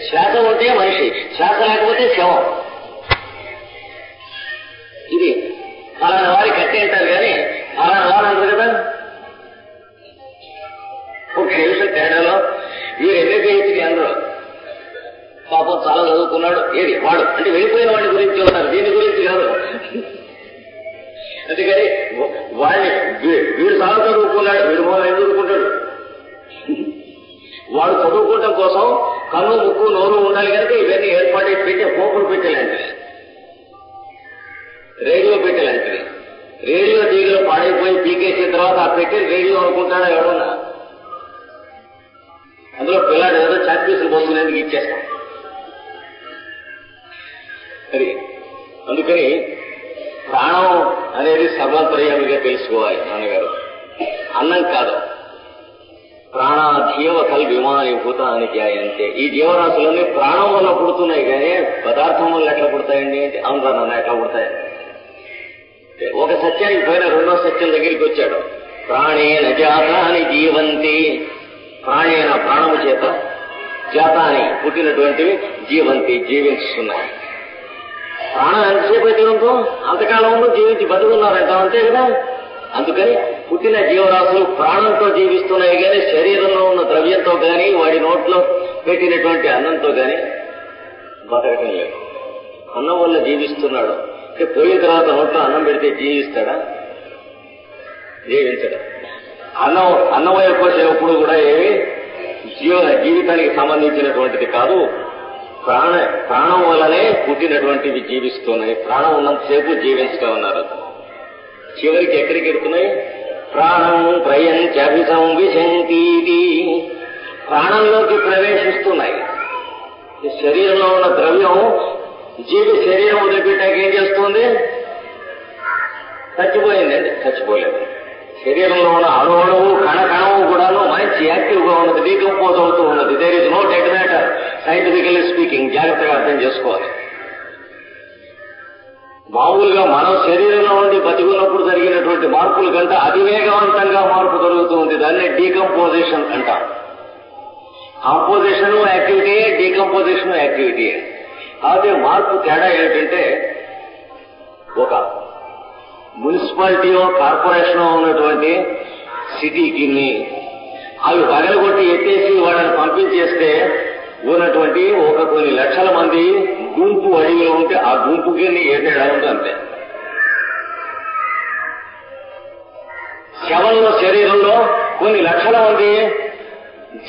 శ్వాస ఉంటే మనిషి, శ్వాస లేకపోతే శవం. ఇది ఫలానా వారి కట్టే అంటారు కానీ ఫలానా వారు అంటారు కదా. ఒక నిమిషం తేడాలో వీరు ఎంబీబీఎస్కి అందరూ పాపం చాలా చదువుకున్నాడు, ఏది వాడు అంటే వెళ్ళిపోయిన వాడి గురించి ఉన్నారు, దీని గురించి కాదు. అందుకని వాడిని వీడు చాలా చదువుకున్నాడు, వీడు మొదలు ఎందుకు చదువుకుంటాడు? వాడు చదువుకోవడం కోసం కన్ను ముక్కు నోరు ఉండాలి కనుక ఇవన్నీ ఏర్పాటు పెట్టే పోపులు పెట్టేలాంటివి, రేడియో పెట్టేలాంటివి. రేడియో తీగలు పాడైపోయి పీకేసిన తర్వాత ఆ పెట్టే రేడియో అనుకుంటాడా ఎవడన్నా? అందులో పిల్లాడు ఏదో చాక్పీసులు పోసుకునేందుకు ఇచ్చేస్తాం. అది అందుకని ప్రాణం అనేది సర్వాంతర్యామిగా తెలుసుకోవాలి నాన్నగారు. అన్నం కాదు, ప్రాణాధీవ కల్ విమాని భూతాని జాయంతే. ఈ జీవరాశులన్నీ ప్రాణం వల్ల పుడుతున్నాయి కానీ పదార్థం వల్ల ఎట్లా పుడతాయండి అంటే అవును నాన్న ఎట్లా పుడతాయి. ఒక సత్యానికి పైన రెండో సత్యం దగ్గరికి వచ్చాడు. ప్రాణేన జాతాని జీవంతి, ప్రాణేన ప్రాణము చేత, జాతాని పుట్టినటువంటివి జీవంతి జీవిస్తున్నాయి. ప్రాణం ఎంతసేపు అయితే ఉందో అంతకాలం ఉందో జీవించి బతుకున్నారంట, అంతే కదా. అందుకని పుట్టిన జీవరాశులు ప్రాణంతో జీవిస్తున్నాయి కానీ శరీరంలో ఉన్న ద్రవ్యంతో కానీ వాడి నోట్లో పెట్టినటువంటి అన్నంతో కానీ బతకటం లేదు. అన్నం వల్ల జీవిస్తున్నాడు అంటే పోయిన తర్వాత నోట్లో అన్నం పెడితే జీవిస్తాడా? జీవించడం. అన్నం వైపు ఎప్పుడు కూడా ఏమి జీవితానికి సంబంధించినటువంటిది కాదు. ప్రాణం వల్లనే పుట్టినటువంటివి జీవిస్తున్నాయి. ప్రాణం ఉన్నంతసేపు జీవిస్తూ ఉన్నారు. చివరికి ఎక్కడికి వెళ్తున్నాయి? ప్రాణం ప్రయంచభిసంవిశంతి, ప్రాణంలోకి ప్రవేశిస్తున్నాయి. శరీరంలో ఉన్న ద్రవ్యం జీవి శరీరం వదిలిపెట్టాక ఏం చేస్తుంది? చచ్చిపోయిందండి. చచ్చిపోలేదు. శరీరంలో ఉన్న అణువులు కణకణము కూడాను మంచి యాక్టివ్ గా ఉన్నది, డీకంపోజ్ అవుతూ ఉన్నది. There is no dead matter scientifically speaking. జాగ్రత్తగా అర్థం చేసుకోవాలి. మామూలుగా మనం శరీరంలో ఉండి బతికున్నప్పుడు జరిగినటువంటి మార్పుల కంటే అతివేగవంతంగా మార్పు జరుగుతుంది. దాన్ని డీకంపోజిషన్ అంటాం. కాంపోజిషన్ యాక్టివిటీయే, డీకంపోజిషన్ యాక్టివిటీయే. అదే మార్పు తేడా ఏంటంటే ఒక మున్సిపాలిటీయో కార్పొరేషన్ ఉన్నటువంటి సిటీకి అవి పగలగొట్టి ఎత్తేసి వాళ్ళని పంపించేస్తే ఉన్నటువంటి ఒక కొన్ని లక్షల మంది గుంపు అడవిలో ఉంటే ఆ గుంపుకి ఏటేడా ఉంటే అంతే. శవంలో శరీరంలో కొన్ని లక్షల మంది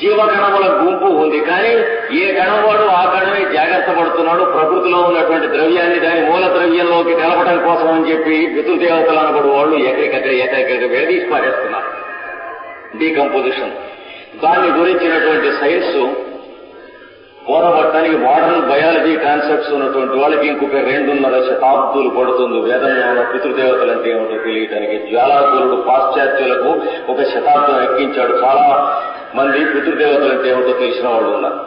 జీవకణముల గుంపు ఉంది. కానీ ఏ కణం వాడు ఆ కణమే జాగ్రత్త పడుతున్నాడు. ప్రకృతిలో ఉన్నటువంటి ద్రవ్యాన్ని దాని మూల ద్రవ్యంలోకి తెలపడం కోసం అని చెప్పి పితృదేవతలు అనబడు వాళ్ళు ఎక్కడికెక్కడ వేదీసి పారేస్తున్నారు. డీకంపోజిషన్. దాన్ని గురించినటువంటి సైన్స్ బోధపడటానికి మోడర్న్ బయాలజీ కాన్సెప్ట్స్ ఉన్నటువంటి వాళ్ళకి ఇంకొక 2.5 శతాబ్దులు పడుతుంది. వేదంలో ఉన్న పితృదేవతలు అంటే ఏమిటో తెలియటానికి. జ్వాలాకులుడు పాశ్చాత్యులకు 1 శతాబ్దం ఎక్కించాడు. చాలా మంది పితృదేవతలు అంటే ఏమిటో తెలిసిన వాళ్ళు ఉన్నారు.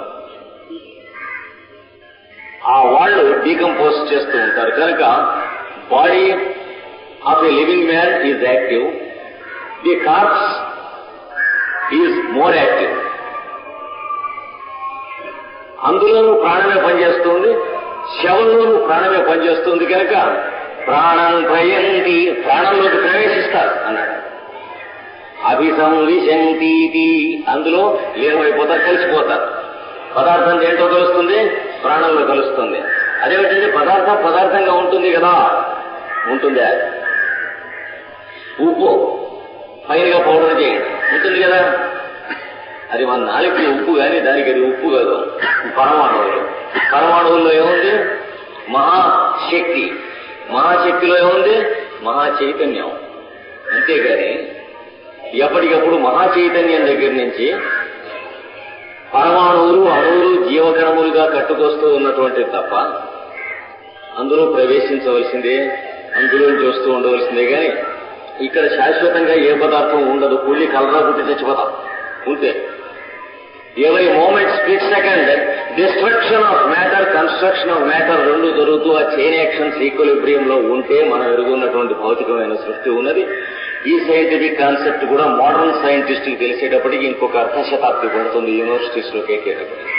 ఆ వాళ్ళు డీకంపోజ్ చేస్తూ ఉంటారు. కనుక body of a living man is active, the corpse is more active. అందులోనూ ప్రాణమే పనిచేస్తుంది, శవంలోనూ ప్రాణమే పనిచేస్తుంది. కనుక ప్రాణం ప్రయంతి, ప్రాణంలోకి ప్రవేశిస్తారు అన్నాడు. అభిసంవిశంతి, అందులో లీనమైపోతారు, కలిసిపోతారు. పదార్థం దేంట్లో కలుస్తుంది? ప్రాణంలో కలుస్తుంది. అదేమిటంటే పదార్థంగా ఉంటుంది కదా, ఉంటుందా? ఉప్పు ఫైన్గా పౌడర్ చేయండి, ఉంటుంది కదా. అది మన నాలుగు ఉప్పు కానీ దానికి అది ఉప్పు కాదు. పరమాణువుల్లో ఏముంది? మహాశక్తి. మహాశక్తిలో ఏముంది? మహాచైతన్యం. అంతేగాని ఎప్పటికప్పుడు మహాచైతన్యం దగ్గర నుంచి పరమాణువులు అణువులు జీవకణములుగా కట్టుకొస్తూ ఉన్నటువంటి తప్ప అందులో ప్రవేశించవలసిందే, అందులో చూస్తూ ఉండవలసిందే. కానీ ఇక్కడ శాశ్వతంగా ఏ పదార్థం ఉండదు. కుళ్ళి కలరా పుట్టి చచ్చిపోతాం ఉంటే. ఎవరి moment split second destruction of matter, construction of matter రెండు జరుగుతూ ఆ చైన్ యాక్షన్స్ ఈక్విలిబ్రియంలో ఉంటే మనం ఎరుగున్నటువంటి భౌతికమైన సృష్టి ఉన్నది. ఈ సైంటిఫిక్ కాన్సెప్ట్ కూడా మోడర్న్ సైంటిస్ట్ కి తెలిసేటప్పటికి ఇంకొక 1/2 శతాబ్ది పడుతుంది యూనివర్సిటీస్ లోకి ఎక్కేటప్పటికి.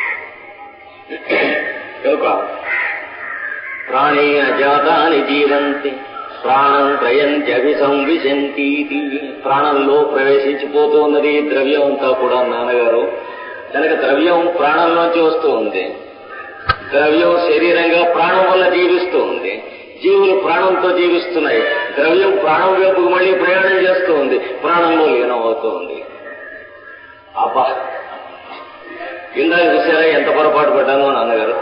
ప్రాణేన జాతాని జీవంతి ప్రాణం త్రయంత్యభిసంవిశంతి. ప్రాణంలో ప్రవేశించిపోతున్నది ద్రవ్యం అంతా కూడా నాన్నగారు. కనుక ద్రవ్యం ప్రాణంలోంచి వస్తూ ఉంది. ద్రవ్యం శరీరంగా ప్రాణం వల్ల జీవిస్తూ ఉంది. జీవులు ప్రాణంతో జీవిస్తున్నాయి. ద్రవ్యం ప్రాణం వైపుకు మళ్ళీ ప్రయాణం చేస్తూ ఉంది. ప్రాణంలో లీనం అవుతూ ఉంది. అబ్బా, ఇందాక చూసారా ఎంత పొరపాటు పడ్డానో నాన్నగారు.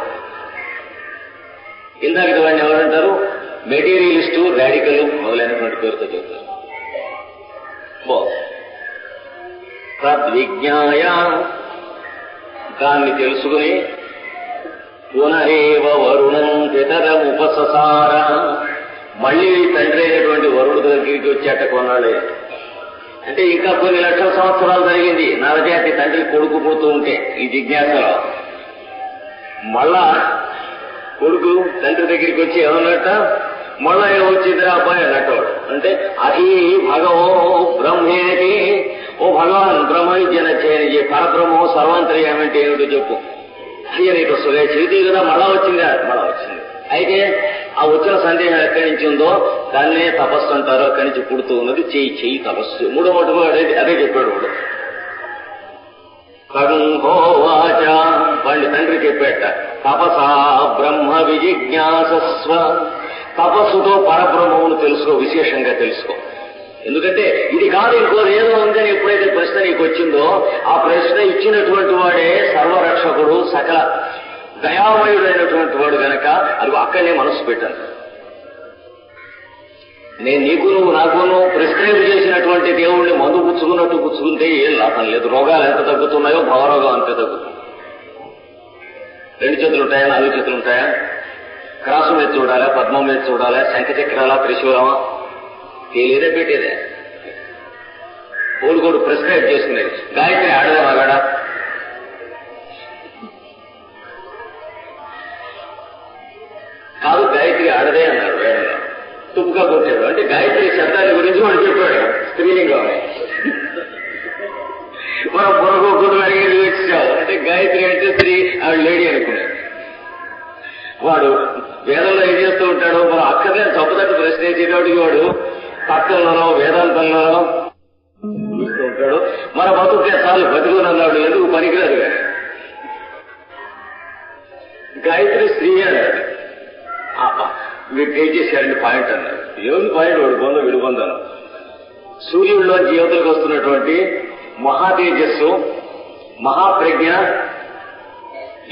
ఇందాక వాడిని ఎవరంటారు? మెటీరియలిస్టు, రాడికల్ మొదలైనటువంటి పేరుతో చెబుతారు. తద్విజ్ఞాయ, దాన్ని తెలుసుకుని పునరేవ వరుణం పితరముపససార, మళ్లీ తండ్రి అయినటువంటి వరుడు దగ్గరికి వచ్చాక కొన్నాళ్ళే. అంటే ఇంకా కొన్ని లక్షల సంవత్సరాలు జరిగింది నరజాతి తండ్రి కొడుకు పోతూ ఉంటే ఈ జిజ్ఞాసలో. మళ్ళా కొడుకు తండ్రి దగ్గరికి వచ్చి ఏమన్నట్ట, మళ్ళా ఏమొచ్చిందిరా అబ్బాయి అన్నట్టవాడు. అంటే అహి భగవో బ్రహ్మేటి, ఓ భగవాన్ బ్రహ్మ విద్యన చేయని పరబ్రహ్మో సర్వాంతర్యామంటే ఏమిటో చెప్పు. అయ్యా నీకు వస్తుంది చెబితే కదా మళ్ళా వచ్చిందా? మళ్ళా వచ్చింది. అయితే ఆ వచ్చిన సందేహం ఎక్కడి నుంచి ఉందో దాన్నే తపస్సు అంటారు. అక్కడి నుంచి పుడుతూ ఉన్నది చెయ్యి తపస్సు. మూడో మటుకు అదే చెప్పాడు వాడు. కడుంహోవాచ, వాళ్ళ తండ్రి చెప్పేట, తపసా బ్రహ్మ విజిజ్ఞాసస్వ, తపస్సుతో పరబ్రహ్మమును తెలుసుకో, విశేషంగా తెలుసుకో. ఎందుకంటే ఇది కాదు ఇంకోది ఏదో ఉందని ఎప్పుడైతే ప్రశ్న నీకు వచ్చిందో ఆ ప్రశ్న ఇచ్చినటువంటి వాడే సర్వరక్షకుడు, సకల దయామయుడైనటువంటి వాడు గనక అది అక్కడనే మనసు పెట్టాను. నేను నీకు నువ్వు నాకును ప్రిస్క్రైబ్ చేసినటువంటి దేవుణ్ణి మందు పుచ్చుకున్నట్టు పుచ్చుకుంటే ఏం లాభం లేదు. రోగాలు ఎంత తగ్గుతున్నాయో భావరోగం అంతే తగ్గుతుంది. 2 చేతులు ఉంటాయా, 4 చేతులు ఉంటాయా, క్రాసు మీద చూడాలా, పద్మం మీద చూడాలా, శంఖచక్రాలా, త్రిశూలమా, తేలేదే పెట్టేదే. కోడుకోడు ప్రిస్క్రైబ్ చేసుకునేది. గాయత్రి ఆడదా మగాడా? కాదు, గాయత్రి ఆడదే అన్నాడు వేడంలో. తుప్పుగా కొట్టాడు. అంటే గాయత్రి శబ్దాల గురించి వాడు చెప్పాడు స్త్రీలింగం. మనం పొరగొక్కడు అడిగేది వచ్చావు. అంటే గాయత్రి అంటే స్త్రీ, ఆవిడ లేడీ అనుకున్నాడు. వాడు వేదంలో ఏం చేస్తూ ఉంటాడు, మనం అక్కడనే తప్పుదట్టు ప్రశ్న వేసేటోడికి వాడు తత్వంలోనో వేదాంతంలోనో చూస్తూ ఉంటాడు. మన బతుకే చాలు బతుకునన్నాడు, ఎందుకు పనికిరాదు కానీ. గాయత్రి స్త్రీ అన్నాడు. మీరు చేసేసారండి పాయింట్ అన్నారు. ఏమి పాయింట్? వాడు బొంద విడిపొందాను. సూర్యుడిలో జీవితాలకు వస్తున్నటువంటి మహాతేజస్సు, మహాప్రజ్ఞ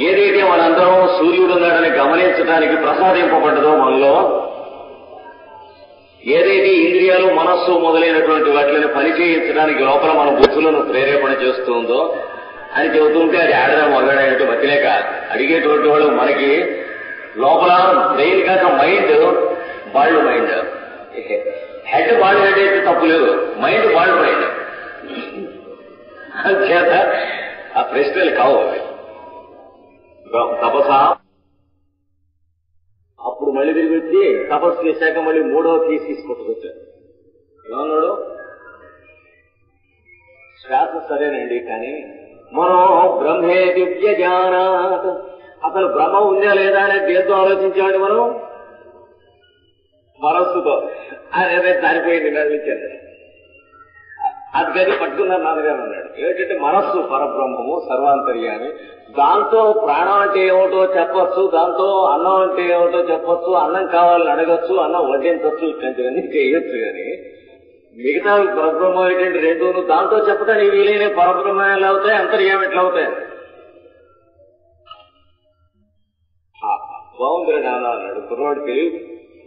ఏదైతే మనందరం సూర్యుడు ఉన్నాడని గమనించడానికి ప్రసాదింపబడ్డదో మనలో, ఏదైతే ఇంద్రియాలు, మనస్సు మొదలైనటువంటి వాటిని పనిచేయించడానికి లోపల మన బుద్ధులను ప్రేరేపణ చేస్తుందో అని చెబుతుంటే అది ఆడదా మగాడైనట్టు మధ్యలేక అడిగేటువంటి వాడు మనకి లోపల బ్రెయిన్ కాక mind, bald mind. Head bald head అయితే తప్పు లేదు, మైండ్ బాల్డ్ మైండ్. చేత ఆ ప్రశ్నలు కావు అవి. తపస అప్పుడు మళ్ళీ తిరిగి వచ్చి తపస్సు చేశాక మళ్ళీ 3వ థీసిస్ కొట్టుకొచ్చాడు. ఏమన్నాడు? శ్వాస సరేనండి, కానీ మనం బ్రహ్మే దివ్య జ్ఞానాత్, అసలు బ్రహ్మ ఉందా లేదా అనేది దేంతో ఆలోచించాడు మనం? మనస్సుతో. అదే దానిపోయింది నడిపించాడు. అది కానీ పట్టుకున్నారు నాన్నగారు అన్నాడు. ఏంటంటే మనస్సు పరబ్రహ్మము, సర్వాంతర్యామి. దాంతో ప్రాణం అంటే ఏమిటో చెప్పొచ్చు, దాంతో అన్నం అంటే ఏమిటో చెప్పొచ్చు, అన్నం కావాలని అడగచ్చు, అన్నం వడ్డించవచ్చు, ఇట్లాంటివన్నీ చేయొచ్చు. కానీ మిగతా పరబ్రహ్మం ఏంటంటే రెండూను దాంతో చెప్పడానికి వీలైన పరబ్రహ్మ ఎలా అవుతాయి, అంతర్యామి ఎట్లా అవుతాయి? బాగుందిరా నాన్న అన్నాడు కుర్రవాడు. తెలివి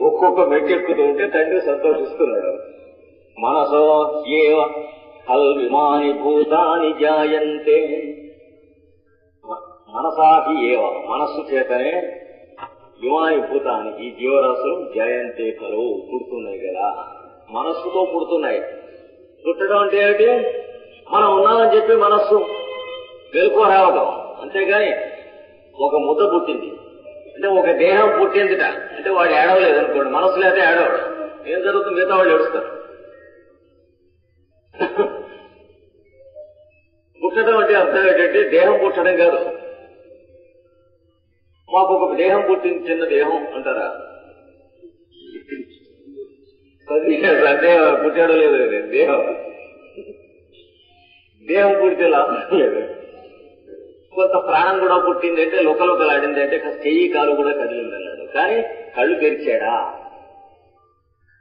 ఒక్కొక్క మెట్టెక్కుతూ ఉంటే తండ్రి సంతోషిస్తున్నాడు. మనసో ఏవ కల్విమాని భూతాని జాయంతే, మనసాహి ఏవ, మనస్సు చేతనే విమాని భూతాని, ఈ జీవరాశులు జాయంతే కలు, పుడుతున్నాయి కదా, మనస్సుతో పుడుతున్నాయి. పుట్టడం అంటే ఏమిటి? మనం ఉన్నామని చెప్పి మనస్సు వెలుకో రావడం. అంతేగాని ఒక ముద్ద పుట్టింది అంటే, ఒక దేహం పుట్టిందిట అంటే వాడు ఏడవలేదు అనుకోండి, మనస్సు లేకపోతే ఏడవడు. ఏం జరుగుతుంది? మిగతా వాళ్ళు ఏడుస్తారు. పుట్టడం అంటే అర్థం ఏంటంటే దేహం పుట్టడం కాదు. మాకు ఒక దేహం పుట్టింది, చిన్న దేహం అంటారా? అంటే పుట్టాడో లేదు, దేహం పుడితే లాభం లేదు. కొంత ప్రాణం కూడా పుట్టింది అంటే లోకలాడింది అంటే చెయ్యి కాలు కూడా కదిలింది అన్నాడు. కానీ కళ్ళు తెరిచాడా?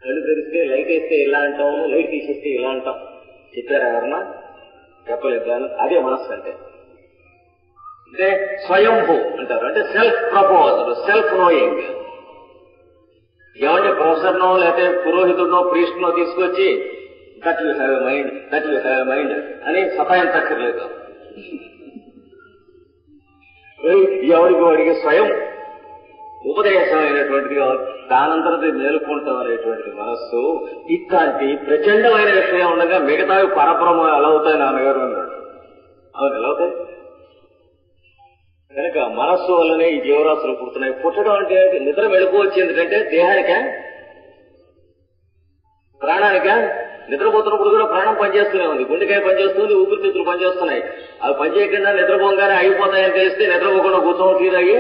కళ్ళు తెరిస్తే లైట్ వేస్తే ఇలా అంటాము, లైట్ తీసేస్తే ఇలా అంటాం. చెప్పారా ఎవరన్నా? చెప్పలేదు. అదే మనస్సు అంటే స్వయంభూ అంటారు. అంటే సెల్ఫ్ ప్రపోజ్డ్, సెల్ఫ్ నోయింగ్. ఏమంటే ప్రొఫెసర్నో లేకపోతే పురోహితుడినో ప్రీస్ట్నో తీసుకొచ్చి that you have a mind, that you have a mind అని సతాయించక్కర్లేదు. ఎవరికి వాడికి స్వయం ఉపదేశం అయినటువంటిది, దానంతరది మేలుకుంటాం అనేటువంటిది మనస్సు. ఇట్లాంటి ప్రచండమైన విషయం ఉండగా మిగతావి పరబ్రహ్మ ఎలా అవుతాయి నాన్నగారు అన్నాడు. అవును, ఎలా అవుతాయి? కనుక మనస్సు వల్లనే ఈ జీవరాశులు పుడుతున్నాయి. పుట్టడం అంటే నిద్ర మెళుకోవచ్చు. ఎందుకంటే దేహానికా ప్రాణానికా? నిద్రపోతున్నప్పుడు కూడా ప్రాణం పనిచేస్తూనే ఉంది, గుండెకాయ పనిచేస్తుంది, ఊపిరితిత్తులు పనిచేస్తున్నాయి. అవి పనిచేయకుండా నిద్రపోగానే అయిపోతాయని తెలిస్తే నిద్రపోకుండా కూర్చోవడం తీరాగి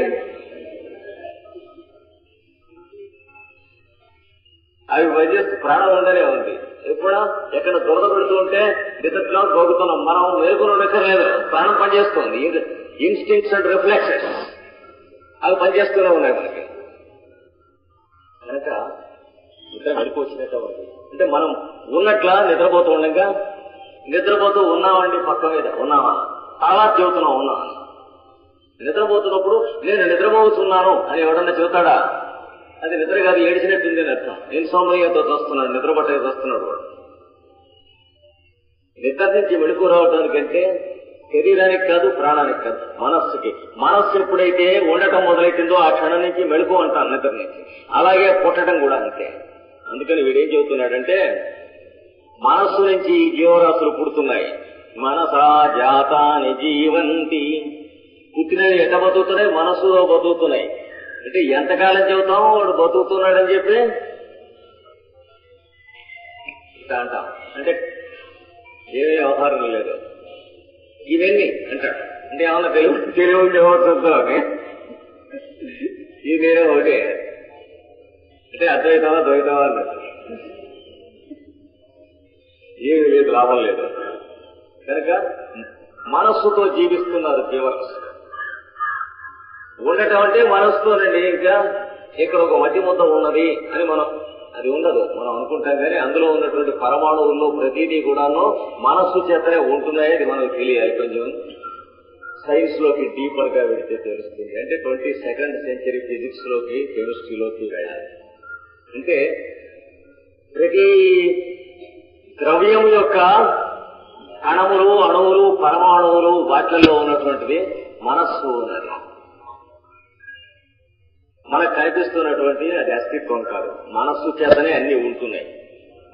అవి పనిచేస్తూ ప్రాణం ఉండనే ఉంది. ఎప్పుడా ఎక్కడ దురద పెడుతూ ఉంటే నిద్రలో పోగుతున్నాం, మనం మేలుకుని ఉండక్కర్లేదు, ప్రాణం పనిచేస్తుంది. ఇన్స్టింక్ట్స్ అండ్ రిఫ్లెక్సెస్ అవి పనిచేస్తూనే ఉన్నాయి మనకి. కనుక నిద్ర మెలకు వచ్చినట్టు అంటే మనం ఉన్నట్లా నిద్రపోతూ ఉండగా, నిద్రపోతూ ఉన్నామండి పక్క మీద ఉన్నామా, చాలా చెబుతున్నాం ఉన్నామా. నిద్రపోతున్నప్పుడు నేను నిద్రపోతున్నాను అని ఎవడన్నా చెబుతాడా? అది నిద్ర కాదు, ఏడిచినట్టుంది అని అర్థం. ఇన్సోమ్నియాతో వస్తున్నాడు, నిద్ర పట్టేది వస్తున్నాడు వాడు. నిద్ర నుంచి మెళుకు రావడానికంటే శరీరానికి కాదు, ప్రాణానికి కాదు, మనస్సుకి. మనస్సు ఎప్పుడైతే ఉండటం మొదలెట్టిందో ఆ క్షణం నుంచి మెళుకు అంటాను నిద్ర నుంచి. అలాగే పుట్టడం కూడా అంతే. అందుకని వీడేం చెబుతున్నాడంటే మనస్సు నుంచి జీవరాశులు పుడుతున్నాయి. మనసా జాతాని జీవంతి. పుట్టినవి ఎట బతుకుతున్నాయి? మనస్సులో బతుకుతున్నాయి. అంటే ఎంతకాలం చెబుతాం వాడు బతుకుతున్నాడని చెప్పి అంటాం. అంటే ఏమీ వ్యవహారం లేదు. ఇవన్నీ అంటాడు. అంటే ఏమన్నా తెలివి అని ఈ నేనే ఒకటే. అంటే అద్వైతమా ద్వైతమా అన్నట్టు ఏమి లేదు, లాభం లేదు. కనుక మనస్సుతో జీవిస్తున్నారు జీవరాశులు. ఉండటం అంటే మనస్సుతోనండి. ఇంకా ఇక్కడ ఒక మట్టి ముద్ద ఉన్నది అని మనం అది ఉండదు, మనం అనుకుంటాం. కానీ అందులో ఉన్నటువంటి పరమాణువుల్లో ప్రతిదీ కూడాను మనస్సు చేతనే ఉంటున్నాయి. అది మనకు తెలియాలి. కొంచెం సైన్స్ లోకి డీపర్ గా వెళితే తెలుస్తుంది. అంటే 22nd century ఫిజిక్స్ లోకి, కెమిస్ట్రీలోకి వెళ్ళాలి. అంటే ప్రతి ద్రవ్యం యొక్క కణములు, అణువులు, పరమాణువులు వాటిల్లో ఉన్నటువంటిది మనస్సు ఉన్నది. మనకు కనిపిస్తున్నటువంటి అది అస్తిత్వం కాదు, మనస్సు చేతనే అన్ని ఉంటున్నాయి.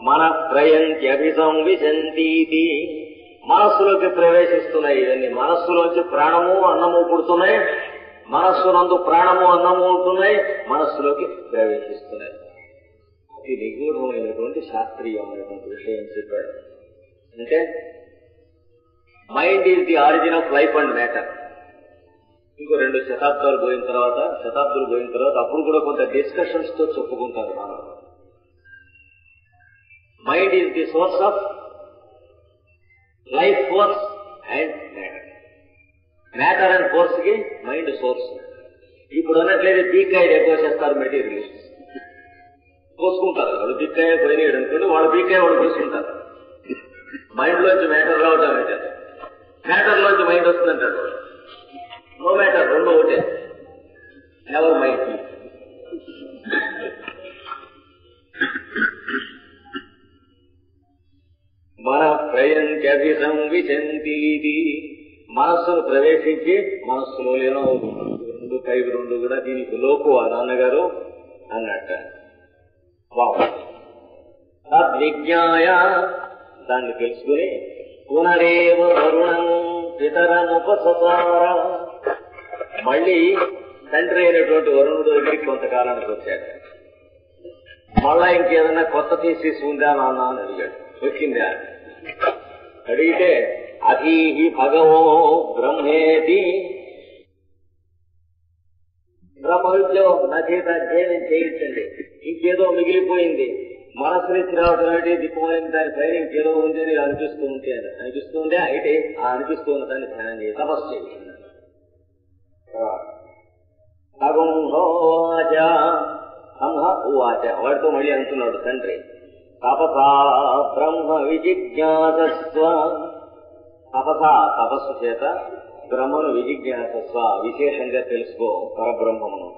మన ప్రయంత్యభిసంవిశంతి, మనస్సులోకి ప్రవేశిస్తున్నాయి ఇవన్నీ. మనస్సులోంచి ప్రాణము అన్నము పుడుతున్నాయి, మనస్సునందు ప్రాణము అన్నము ఉంటున్నాయి, మనస్సులోకి ప్రవేశిస్తున్నాయి. ఇది నిగూఢమైనటువంటి శాస్త్రీయమైనటువంటి విషయం చెప్పాడు. అంటే mind is the origin of life and matter. ఇంకో 2 శతాబ్దాలు పోయిన తర్వాత అప్పుడు కూడా కొంత డిస్కషన్స్ తో చెప్పుకుంటారు మానవులు. Mind is the source of life force and matter. Matter and force కి మైండ్ సోర్స్. ఇప్పుడు అన్నట్లయితే బీకాయ ఎక్కువ చేస్తారు, మెటీరియల్ కోసుకుంటారు. వాళ్ళు బీకాయ పోయినాడు అనుకోండి, వాళ్ళు బీకాయ వాళ్ళు కోసుకుంటారు. మైండ్ లోంచి మ్యాటర్ రావటం అంటే మ్యాటర్ లోంచి మైండ్ వస్తుందంటాడు. నో మ్యాటర్, రెండు ఒకటే. Never mind. మన ప్రయంత్యభిసంవిశంతి, మనస్సును ప్రవేశించి మనస్సులో లేనో 2 కూడా దీనికి లోపు ఆ నాన్నగారు అన్నట్ట. తద్విజ్ఞాయ, దాన్ని తెలుసుకుని పునరేవ వరుణం పితరముపససార, మళ్ళీ తండ్రి అయినటువంటి వరుణుడు దగ్గరికి కొంతకాలానికి వచ్చాడు. మళ్ళా ఇంకేదన్నా కొత్త థీసిస్ ఉందా నాన్న అని అడిగాడు. వచ్చిందా అడిగితే అధీహి భగవో బ్రహ్మేతి నా చేత అధ్యయనం చేయించండి, ఇంకేదో మిగిలిపోయింది, మనస్సుని చిరావటం దిక్కుమాలిన దానిపైన ఇంకేదో ఉంది అని అనిపిస్తుంటే అయితే ఆ అనిపిస్తున్న దాన్ని ధ్యానం చేయి, తపస్సు చేయి. వాడితో మళ్ళీ అంటున్నాడు తండ్రి, తపసా బ్రహ్మ విజిజ్ఞాసస్వ, తపస్సు చేత బ్రహ్మను విజిజ్ఞాసస్వ, విశేషంగా తెలుసుకో పరబ్రహ్మమును.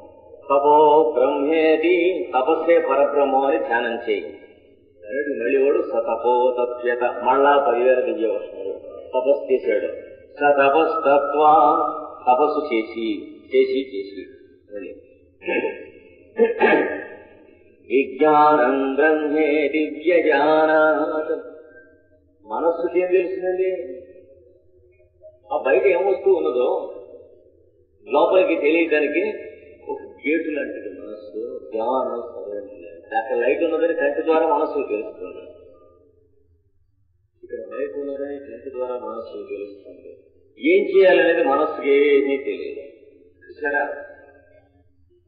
తపో బ్రహ్మేది, తపస్సే పరబ్రహ్మం అని ధ్యానం చేయి. మళ్ళీ వాడు సతపో తప్యత, మళ్ళా 10,000 దివ్యవస్తువులు తపస్సు చేశాడు. స తపస్తత్వ, తపస్సు చేసి విజ్ఞానం బ్రహ్మే దివ్యజానాత్, మనస్సుకి ఏం తెలిసిందండి? ఆ బయట ఏం వస్తువు ఉన్నదో లోపలికి తెలియటానికి ఒక గేటు లాంటిది మనస్సు. జ్ఞానం అక్కడ లైట్ ఉన్నదని కంటి ద్వారా మనస్సు తెలుస్తుంది, ఇక్కడ లైట్ ఉన్నదని కంటి ద్వారా మనస్సు తెలుస్తుంది. ఏం చేయాలనేది మనస్సుకి ఏమీ తెలియదు. చూసారా,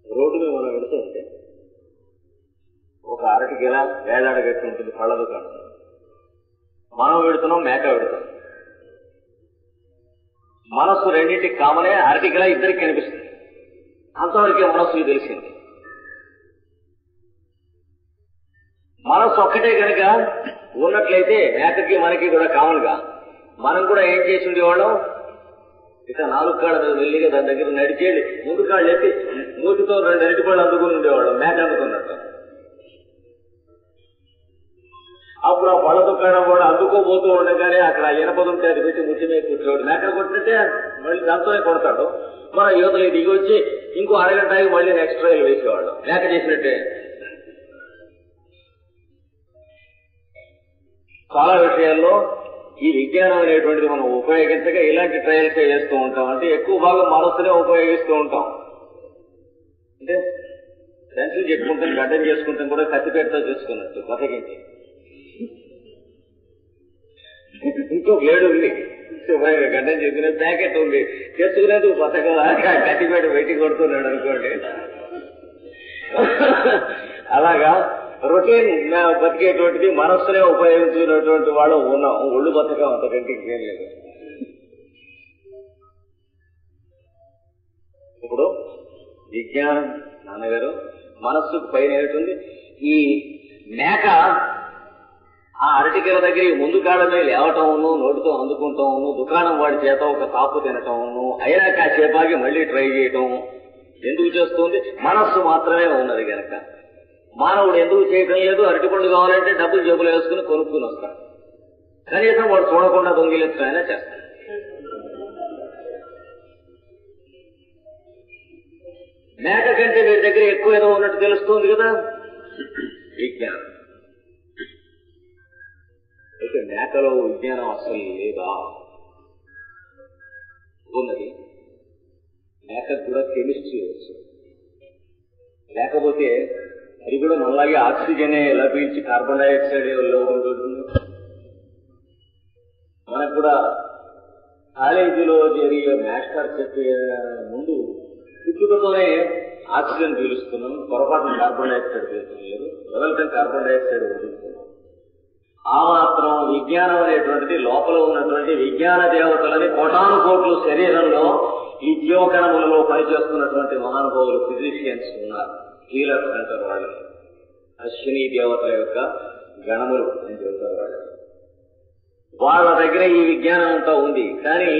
రోడ్డు మీద మనం వెళుతుంటే ఒక అరటిగెల వేలాడగట్టి ఉంటుంది పళ్ళ దుకాణం. మనం వెళుతున్నాం, మేక వెళుతున్నాం. మనస్సు రెండింటికి కామనే, అరటిగెల ఇద్దరికి కనిపిస్తుంది. అంతవరకే మనస్సుకి తెలిసింది. మనస్సు ఒక్కటే కనుక ఉన్నట్లయితే మేకకి మనకి కూడా కామన్ గా మనం కూడా ఏం చేసి ఉండేవాళ్ళం, ఇక 4 కాళ్ళ మీద వెళ్ళిగా దాని దగ్గర నడిచేది, 3 కాళ్ళు ఎత్తి మూతితో 2 అరటిపళ్ళు అందుకుని ఉండేవాళ్ళం, మేక అందుకున్నట్టు. అప్పుడు ఆ పళ్ళ దుకాణం కూడా అందుకోబోతూ ఉండగానే అక్కడ ఇనపదుంటే అది పెట్టి ముట్టి మీద కూర్చోడు. మేకలు కొట్టినట్టే మళ్ళీ దాంతోనే కొడతాడు. మన యువతలు దిగి వచ్చి ఇంకో అరగంట మళ్ళీ నెక్స్ట్ రైలు వేసేవాళ్ళు, మేక చేసినట్టే. చాలా విషయాల్లో ఈ విజ్ఞానం అనేటువంటిది మనం ఉపయోగించగా ఇలాంటి ట్రయల్స్ చేస్తూ ఉంటాం. అంటే ఎక్కువ భాగం మనస్సునే ఉపయోగిస్తూ ఉంటాం. అంటే పెన్సిల్ చెప్పుకుంటాం, గడ్డం చేసుకుంటాం కూడా కత్తిపేటతో చేసుకున్నట్టు బతకించి. ఇంకో బ్లేడ్ ఉంది, గడ్డం చేసుకునే ప్యాకెట్ ఉంది, చేసుకునేది బతకలా కత్తిపేట బయటికి కొడుతున్నాడు అనుకోండి. అలాగా రొటీన్ బతికేటువంటిది మనస్సునే ఉపయోగించుకునేటువంటి వాళ్ళు ఉన్నాం. ఒళ్ళు బతకం అంతకంటే ఇంకేం లేదు. ఇప్పుడు విజ్ఞానం నాన్నగారు మనస్సుకు పైన ఏమిటి? ఈ మేక ఆ అరటికెల దగ్గర ముందు కాళ్ళమే లేవటమును, నోటితో అందుకుంటాము, దుకాణం వాడి చేత ఒక కాపు తినటమును, అయినా కాసేపాగి మళ్ళీ ట్రై చేయటం ఎందుకు చేస్తుంది? మనస్సు మాత్రమే ఉన్నది కనుక. మానవుడు ఎందుకు చేయటం లేదు? అరటిపండు కావాలంటే డబ్బులు జేబులు వేసుకుని కొనుక్కుని వస్తాడు. కనీసం వాడు చూడకుండా దొంగిలించైనా చేస్తాడు. మేక కంటే వీరి దగ్గర ఎక్కువ ఏదో ఉన్నట్టు తెలుస్తుంది కదా విజ్ఞానం. అయితే మేకలో విజ్ఞానం అసలు లేదా? ఉన్నది. మేకకు కూడా కెమిస్ట్రీ వచ్చు. లేకపోతే అది కూడా మనలాగే ఆక్సిజనే లభించి కార్బన్ డైఆక్సైడ్ లోపడుతుంది. మనకు కూడా కాలేజీలో జరిగే మాస్టర్ చెప్పే ముందు పుట్టుకతోనే ఆక్సిజన్ పీలుస్తున్నాం, పొరపాటున కార్బన్ డైఆక్సైడ్ పీలుతున్నారు, మొదలటం కార్బన్ డైఆక్సైడ్ వదులుతున్నాం. ఆ మాత్రం విజ్ఞానం అనేటువంటిది లోపల ఉన్నటువంటి విజ్ఞాన దేవతలని కోటాను కోట్లు శరీరంలో ఈ జీవకణములలో పనిచేస్తున్నటువంటి మహానుభావులు ఫిజిషియన్స్ ఉన్నారు. హీలర్స్ అంటారు వాళ్ళు. అశ్విని దేవతల యొక్క గణములు అని చెబుతారు వాళ్ళు. వాళ్ళ దగ్గర ఈ విజ్ఞానం అంతా ఉంది. కానీ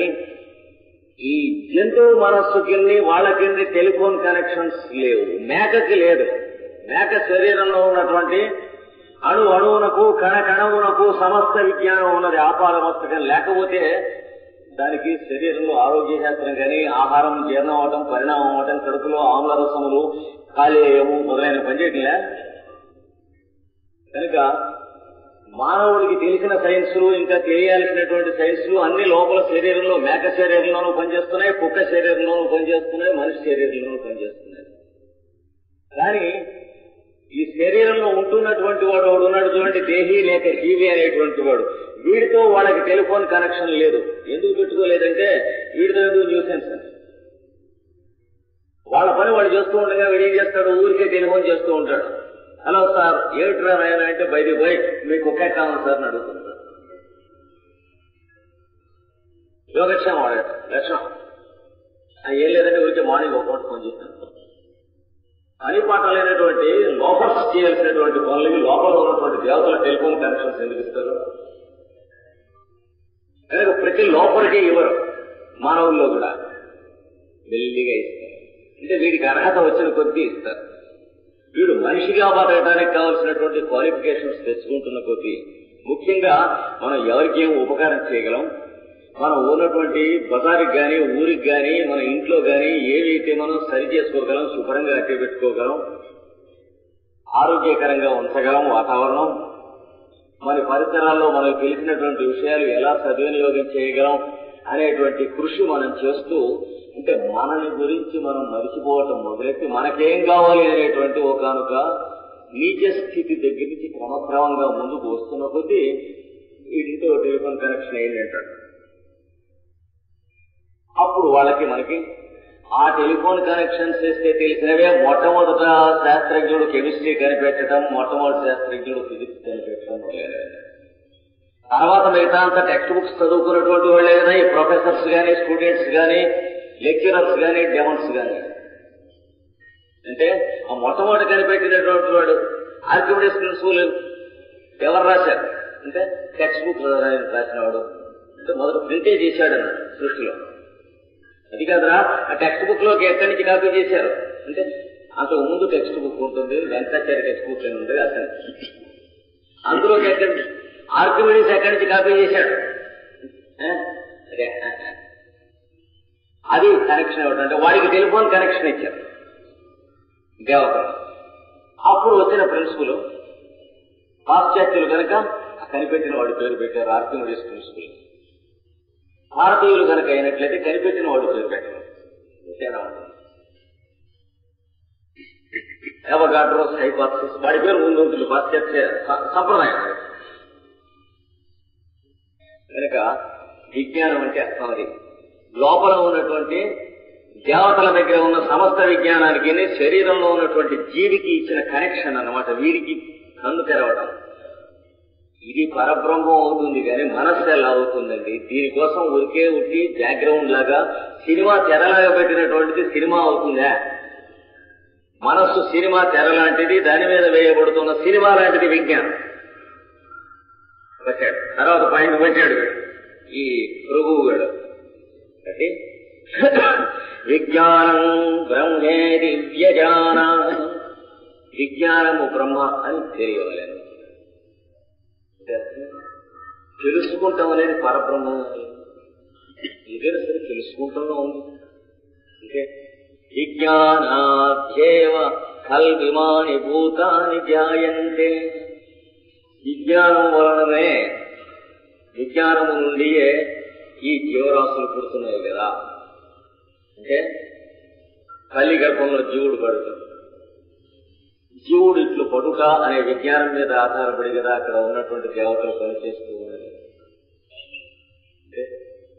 ఈ జంతువు మనస్సు కింద వాళ్ళ కింద టెలిఫోన్ కనెక్షన్స్ లేవు. మేకకి లేదు. మేక శరీరంలో ఉన్నటువంటి అణు అణువునకు కణ కణమునకు సమస్త విజ్ఞానం ఉన్నది ఆపాదమస్తకం. లేకపోతే దానికి శరీరంలో ఆరోగ్య శాస్త్రం కానీ, ఆహారం జీర్ణం అవటం, పరిణామం అవటం, కడుపులో ఆమ్ల రసములు, కాలేయము మొదలైన పనిచేయట్లే. కనుక మానవుడికి తెలిసిన సైన్సులు, ఇంకా తెలియాల్సినటువంటి సైన్సులు అన్ని లోపల శరీరంలో, మేక శరీరంలోనూ పనిచేస్తున్నాయి, కుక్క శరీరంలోనూ పనిచేస్తున్నాయి, మనిషి శరీరంలోనూ పనిచేస్తున్నాయి. కానీ ఈ శరీరంలో ఉంటున్నటువంటి వాడు ఉన్నాడు చూడండి, దేహి లేక జీవి అనేటువంటి వాడు, వీడితో వాళ్ళకి టెలిఫోన్ కనెక్షన్ లేదు. ఎందుకు పెట్టుకోలేదంటే వీడితో ఏదో న్యూసెన్స్ అని. వాళ్ళ పని వాడు చేస్తూ ఉండగా వీడేం చేస్తాడు, ఊరికే టెలిఫోన్ చేస్తూ ఉంటాడు. హలో సార్, ఏమిట్రా నాయన అంటే బయటికి పోయి మీకు కుక్క కావాలి సార్ అని అడుగుతుంటాడు. యోగక్షేమం వాడాడు లక్షణం. ఏం లేదంటే ఊరికే మార్నింగ్ ఒక ఫోన్ చేస్తాను. పని పాట లేనటువంటి లోపల చేయాల్సినటువంటి పనులకి లోపల ఉన్నటువంటి దేవతల టెలిఫోన్ కనెక్షన్స్ ఎందుకు ఇస్తారు? కనుక ప్రతి లోపలికి ఇవ్వరు, మానవుల్లో కూడా మెల్లిగా ఇస్తారు. అంటే వీడికి అర్హత వచ్చిన కొద్దీ ఇస్తారు. వీడు మనిషిగా బతకడానికి కావాల్సినటువంటి క్వాలిఫికేషన్స్ తెచ్చుకుంటున్న కొద్దీ, ముఖ్యంగా మనం ఎవరికి ఏం ఉపకారం చేయగలం, మనం ఉన్నటువంటి బజారుకి కానీ ఊరికి కానీ మన ఇంట్లో కానీ ఏవైతే మనం సరి చేసుకోగలం, శుభ్రంగా అట్టే పెట్టుకోగలం, ఆరోగ్యకరంగా ఉంచగలం వాతావరణం, మన పరిసరాల్లో మనకు తెలిసినటువంటి విషయాలు ఎలా సద్వినియోగం చేయగలం అనేటువంటి కృషి మనం చేస్తూ అంటే మనని గురించి మనం మరిచిపోవటం మొదలెట్టి మనకేం కావాలి అనేటువంటి ఒకనొక నీచ స్థితి దగ్గర నుంచి క్రమక్రమంగా ముందుకు వస్తున్న కొద్దీ వీటితో టెలిఫోన్ కనెక్షన్ అయిందంటాడు. అప్పుడు వాళ్ళకి మనకి ఆ టెలిఫోన్ కనెక్షన్ చేస్తే తెలిసినవే మొట్టమొదట శాస్త్రజ్ఞుడు కెమిస్ట్రీ కనిపెట్టడం, మొట్టమొదటి శాస్త్రజ్ఞుడు ఫిజిక్స్ కనిపెట్టడం మొదలైనవి. తర్వాత మిగతా అంతా టెక్స్ట్ బుక్స్ చదువుకున్నటువంటి వాళ్ళే కదా ఈ ప్రొఫెసర్స్ కానీ, స్టూడెంట్స్ కానీ, లెక్చరర్స్ కానీ, డెమన్స్ కానీ. అంటే ఆ మొట్టమొదటి కనిపెట్టినటువంటి వాడు ఆర్కిమిడిస్ ప్రిన్సిపల్ ఎవరు రాశారు అంటే టెక్స్ట్ బుక్ రాసినవాడు. అంటే మొదట ప్రింటే చేశాడు అన్నాడు సృష్టిలో. అది కాదురా, ఆ టెక్స్ట్ బుక్ లోకి ఎక్కడి నుంచి కాపీ చేశారు అంటే అంతకు ముందు టెక్స్ట్ బుక్ ఉంటుంది, వెంకటాచార్య టెక్స్ట్ బుక్ అని ఉంటుంది అతను. అందులోకి ఎక్కడి ఆర్కిమిడిస్ ఎక్కడి నుంచి కాపీ చేశాడు అదే అది కనెక్షన్ ఏమిటంటే వాడికి టెలిఫోన్ కనెక్షన్ ఇచ్చారు దేవతలు. అప్పుడు వచ్చిన ప్రిన్సిపల్ పాశ్చాత్యులు కనుక కనిపెట్టిన వాడి పేరు పెట్టారు ఆర్కిమిడిస్ ప్రిన్సిపల్. భారతీయులు కనుక అయినట్లయితే కనిపెట్టిన వాడు పేరు పెట్టడం తేడా ఉంటుంది. అవగాడ్రోస్ హైపోథసిస్ వాడి పేరు ముందు ఉంటుంది పాశ్చాత్య సంప్రదాయం. కనుక విజ్ఞానం అంటే అర్థం అది. లోపల ఉన్నటువంటి దేవతల దగ్గర ఉన్న సమస్త విజ్ఞానానికి శరీరంలో ఉన్నటువంటి జీవికి ఇచ్చిన కనెక్షన్ అన్నమాట. వీడికి కన్ను తెరవడం ఇది పరబ్రహ్మం అవుతుంది కానీ మనస్సు ఎలా అవుతుందండి? దీనికోసం ఉరికే ఉట్టి బ్యాక్గ్రౌండ్ లాగా సినిమా తెరలాగా పెట్టినటువంటిది సినిమా అవుతుందా? మనస్సు సినిమా తెర లాంటిది, దాని మీద వేయబడుతున్న సినిమా లాంటిది విజ్ఞానం. పెట్టాడు తర్వాత పాయింట్ పెట్టాడు ఈ ప్రభువు గారు. అంటే విజ్ఞానం బ్రహ్మే దివ్యజాన, విజ్ఞానము బ్రహ్మ అని తెలియవలేను. తెలుసుకుంటాం అనేది పరబ్రహ్మం. ఇదే సరే తెలుసుకుంటాలో ఉంది. అంటే విజ్ఞానాధ్యేవ కల్విమాని భూతాని జాయంతే, విజ్ఞానం వలననే విజ్ఞానము నుండియే ఈ జీవరాశులు పుడుతున్నాయి కదా. అంటే తల్లి గర్భంలో జీవుడు పడుతుంది. జీవుడు ఇట్లు పడుట అనే విజ్ఞానం మీద ఆధారపడి కదా అక్కడ ఉన్నటువంటి దేవతలు పనిచేస్తూ ఉన్నది.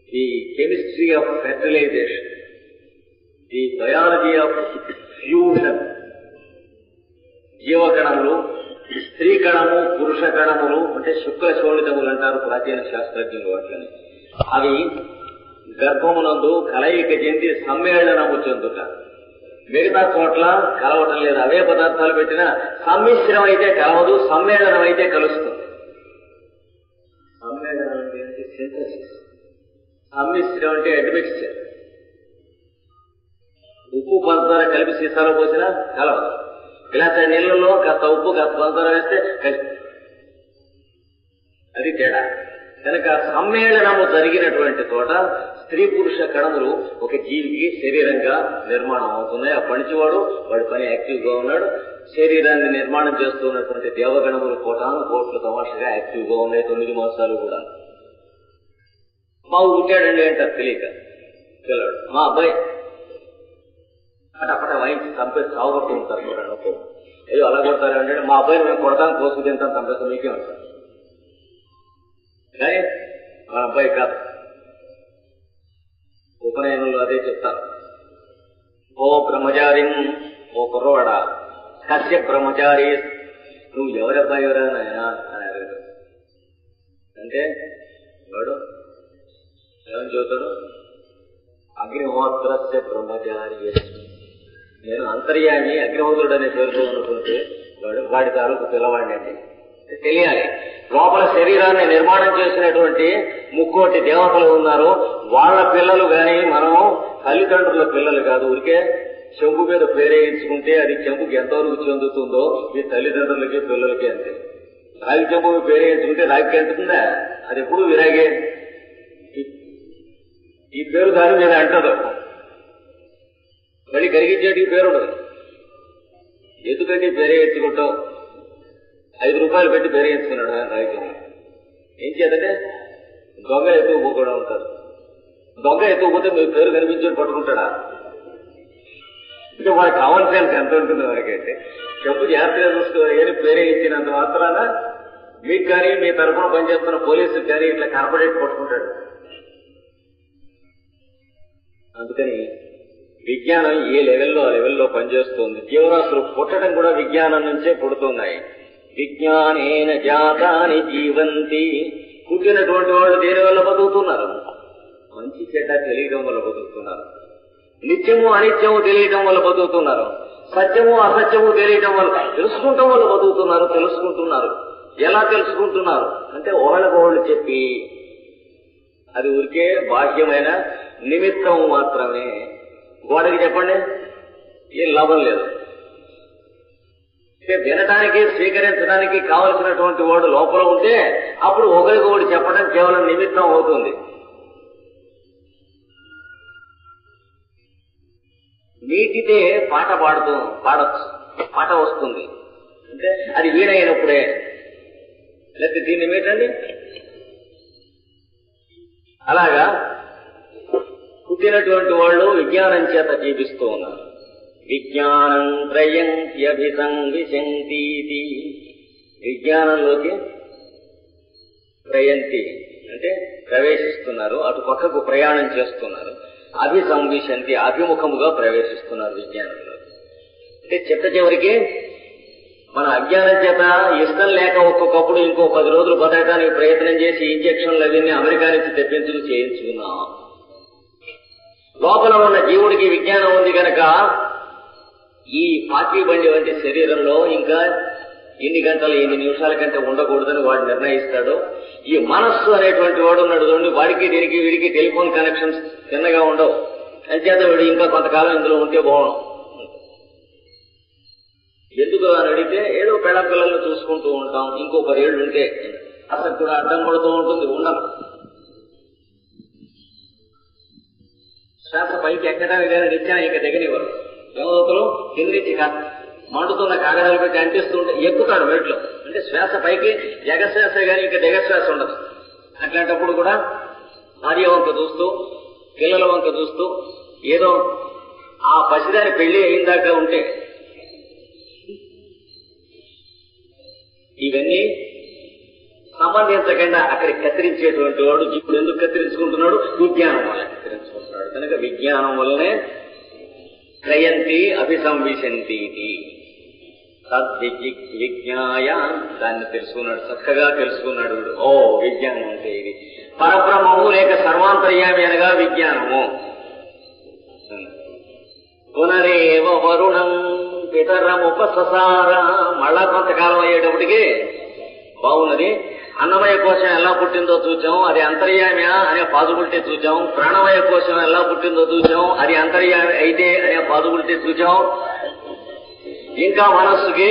The chemistry of fertilization, the biology of fusion, జీవకణములు, స్త్రీ కణము, పురుష కణములు అంటే శుక్ల శోణితములు అంటారు ప్రాచీన శాస్త్రజ్ఞులు. వాటిని అవి గర్భమునందు కలయిక చెంది సమ్మేళనము చెందుట. మిగతా చోట్ల కలవటం లేదు. అవే పదార్థాలు పెట్టినా సమ్మిశ్రం అయితే కలవదు, సమ్మేళనం అయితే కలుస్తుంది. సమ్మేళనం అంటే సింథసిస్, సమ్మిశ్రం అంటే అడ్మిక్స్చర్. ఉప్పు పంచదార కలిపి సీసాలో పోసినా కలవదు. గ్లాస్ నీళ్లలో కాస్త ఉప్పు కాస్త పంచదార వేస్తే కలిపి, అది తేడా. కనుక సమ్మేళనము జరిగినటువంటి చోట స్త్రీ పురుష కణములు ఒక జీవికి శరీరంగా నిర్మాణం అవుతున్నాయి. అప్పటి నుంచి వాడి పని యాక్టివ్ గా ఉన్నాడు. శరీరాన్ని నిర్మాణం చేస్తున్నటువంటి దేవగణములు కోట్ల తమాషగా యాక్టివ్ గా ఉన్నాయి 9 మాసాలు కూడా. మాకు పుట్టాడండి అంటారు తెలియక పిల్లడు. మా అబ్బాయి అటపట వాయించి చంపేసి సాగుతూ ఉంటారు కూడా. ఏదో అలా కొడతారు అంటే మా అబ్బాయిని మేము కొడతాను, కోసు తింటాను, చంపేస్తాం మీకే ఉంటారు. కానీ మన అబ్బాయి కాదు. ఉపనయనంలో అదే చెప్తారు. ఓ బ్రహ్మచారి, ఓ కుర్రవాడా, కశ్య బ్రహ్మచారి, నువ్వు ఎవరబ్బాయి ఎవరా నాయన అని అడిగాడు. అంటే వాడు ఏమని చెబుతాడు, అగ్నిహోత్రస్య బ్రహ్మచారి, నేను అంతర్యామి అగ్నిహోత్రుడు అనే పేరుతో అనుకుంటే వాడి తాలూకు పిల్లవాడిని అండి. తెలియాలి, లోపల శరీరాన్ని నిర్మాణం చేసినటువంటి ముక్కోటి దేవతలు ఉన్నారు, వాళ్ళ పిల్లలు గాని మనం తల్లిదండ్రుల పిల్లలు కాదు. ఊరికే చెంపు మీద పేరేయించుకుంటే అది చెంపుకి ఎంతవరకు చెందుతుందో మీ తల్లిదండ్రులకి పిల్లలకి అంతే. రాగి చెంపు పేరేయించుకుంటే రాగికి ఎంతుందా, అది ఎప్పుడు విరాగే. ఈ పేరు దాని మీద అంటదు, మళ్ళీ కరిగించేటి పేరు ఉండదు. ఎందుకంటే పేరేయించుకుంటాం, 5 రూపాయలు పెట్టి పేరేయించుకున్నాడు రాగి. ఏం చేద్దంటే దొంగ ఎత్తుకుపోకుండా ఉంటారు. దొంగ ఎత్తుకుపోతే మీ పేరు కనిపించేది పట్టుకుంటాడా? ఇంకా వారికి కావాల్సిన ఎంత ఉంటుంది వారికైతే. చెప్పు జాగ్రత్తగా చూసుకోవాలి. కానీ పేరే ఇచ్చినంత మాత్రాన మీకు కానీ మీ తరఫున పనిచేస్తున్న పోలీసులకు కానీ ఇట్లా కార్పొరేట్ పట్టుకుంటాడు. అందుకని విజ్ఞానం ఏ లెవెల్లో ఆ లెవెల్లో పనిచేస్తుంది. జీవరాశులు పుట్టడం కూడా విజ్ఞానం నుంచే పుడుతున్నాయి. విజ్ఞానేన జాతాని జీవంతి. పుట్టినటువంటి వాళ్ళు దేని వల్ల బతుకుతున్నారు? మంచి చెడ్డ తెలియడం వల్ల బతుకుతున్నారు. నిత్యము అనిత్యము తెలియటం వల్ల బతుకుతున్నారు. సత్యము అసత్యము తెలియటం వల్ల తెలుసుకుంటాం వల్ల తెలుసుకుంటున్నారు. ఎలా తెలుసుకుంటున్నారు అంటే ఒకళ్ళకొకళ్ళు చెప్పి, అది ఊరికే బాహ్యమైన నిమిత్తం మాత్రమే. గోడకి చెప్పండి, ఏం లాభం లేదు. వినటానికి స్వీకరించడానికి కావలసినటువంటి వాడు లోపల ఉంటే అప్పుడు ఒకరికొకటి చెప్పడం కేవలం నిమిత్తం అవుతుంది. నీటితే పాడచ్చు, పాట వస్తుంది అంటే అది వీణైనప్పుడే. లేకపోతే దీన్ని ఏమిటండి, అలాగా పుట్టినటువంటి వాళ్ళు విజ్ఞానం చేత జీవిస్తూ ఉన్నారు. విజ్ఞానం త్రయంత్యభిసంవిశంతి. విజ్ఞానంలోకి త్రయంతి అంటే ప్రవేశిస్తున్నారు, అటు పక్కకు ప్రయాణం చేస్తున్నారు. అభిసంవిశంతి అభిముఖముగా ప్రవేశిస్తున్నారు విజ్ఞానంలో. అంటే చిట్ట చివరికి మన అజ్ఞానం చేత ఇష్టం లేక ఒక్కొక్కప్పుడు ఇంకో 10 రోజులు బతకడానికి ప్రయత్నం చేసి ఇంజక్షన్లు అవన్నీ అమెరికా నుంచి చేయించుకున్నాం. లోపల ఉన్న జీవుడికి విజ్ఞానం ఉంది కనుక ఈ పాకి బండి వంటి శరీరంలో ఇంకా ఎన్ని గంటలు ఎన్ని నిమిషాల కంటే ఉండకూడదని వాడు నిర్ణయిస్తాడు. ఈ మనస్సు అనేటువంటి వాడు ఉన్నాడు చూడండి, వాడికి దీనికి వీడికి టెలిఫోన్ కనెక్షన్స్ చిన్నగా ఉండవు. అంచేత వీడు ఇంకా కొంతకాలం ఇందులో ఉంటే బాగుండు. ఎందుకు అని అడిగితే ఏదో పెళ్ళ పిల్లల్ని చూసుకుంటూ ఉంటాం, ఇంకో 10 ఏళ్ళు ఉంటే అసలు కూడా అడ్డం పడుతూ ఉంటుంది, ఉండదు. శ్వాస పైకి ఎక్కడానికి కానీ నిత్యాన ఇక దిగనివ్వరు. దేవదూతలు కింద నుంచి మండుతున్న కాగడాలు పెట్టి అంటిస్తూ ఉంటే ఎక్కుతాడు మెట్లు. అంటే శ్వాస పైకి ఎగశ్వాస కానీ ఇంకా దిగశ్వాస ఉండదు. అట్లాంటప్పుడు కూడా భార్య వంక చూస్తూ పిల్లల వంక చూస్తూ ఏదో ఆ పసిదాని పెళ్లి అయిందాకా ఉంటే ఇవన్నీ సంబంధించకుండా అక్కడికి కత్తిరించేటువంటి వాడు ఇప్పుడు ఎందుకు కత్తిరించుకుంటున్నాడు? విజ్ఞానం వల్ల కత్తిరించుకుంటున్నాడు. కనుక విజ్ఞానం వల్లనే త్రయంతి అభిసంవిశంతి. తద్విజ్ఞాయ దాన్ని తెలుసుకున్నాడు, చక్కగా తెలుసుకున్నాడు. ఓ విజ్ఞానం అంటే ఇది పరబ్రహ్మము లేక సర్వాంతర్యామి అనగా విజ్ఞానము. పునరేవ వరుణం పితరముపససార. మళ్ళా కొంతకాలం అయ్యేటప్పటికి బాగున్నది. అన్నమయ కోశం ఎలా పుట్టిందో చూచాం, అది అంతర్యామి అనే పాజిబిలిటీ చూచాం. ప్రాణమయ కోశం ఎలా పుట్టిందో చూచాం, అది అంతర్యామి అయితే అనే పాజిబిలిటీ చూచాం. ఇంకా మనస్సుకి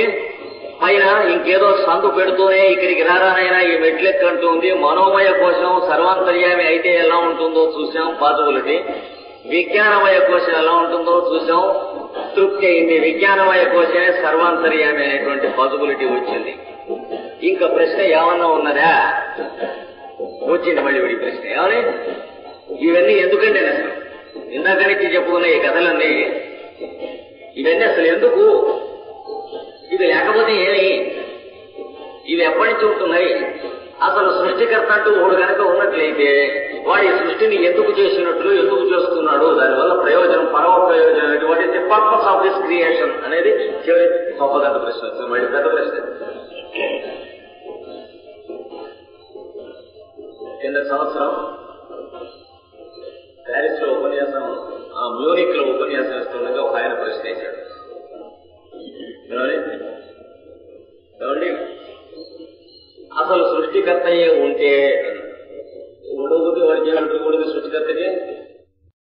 పైన ఇంకేదో సందు పెడుతూనే ఇక్కడికి రారానైనా ఈ మెట్లెక్కంటుంది. మనోమయ కోశం సర్వాంతర్యామి అయితే ఎలా ఉంటుందో చూసాం, పాజిబిలిటీ. విజ్ఞానమయ కోశం ఎలా ఉంటుందో చూసాం, తృప్తి అయింది. విజ్ఞానమయ కోశమే సర్వాంతర్యామి అనేటువంటి పాజిబిలిటీ వచ్చింది. ఇంకా ప్రశ్న ఏమన్నా ఉన్నదా? వచ్చింది మళ్ళీ విడి ప్రశ్న. ఏమని ఇవన్నీ ఎందుకండి అసలు ఇందాక నుంచి చెప్పుకున్న ఈ కథలన్నీ ఇవన్నీ అసలు ఎందుకు? ఇది లేకపోతే ఏమి? ఇవి ఎప్పటి నుంచి ఉంటున్నాయి? అసలు సృష్టికర్త అంటూ వాడు కనుక ఉన్నట్లయితే వాడి సృష్టిని ఎందుకు చేసినట్లు, ఎందుకు చేస్తున్నాడు, దానివల్ల ప్రయోజనం, పరమ ప్రయోజనం, what is the of this creation అనేది చివరి గొప్ప పెద్ద ప్రశ్న వచ్చింది. మళ్ళీ పెద్ద ప్రశ్న. కింద సంవత్సరం ప్యారిస్ లో ఉపన్యాసం, మ్యూనిక్ లో ఉపన్యాసం ఇస్తుండగా ఒక ఆయన ప్రశ్న వేశాడు. అసలు సృష్టికర్తయే ఉంటే ఉడుగుది వర్జాలంటే ఉడికి సృష్టికర్తకి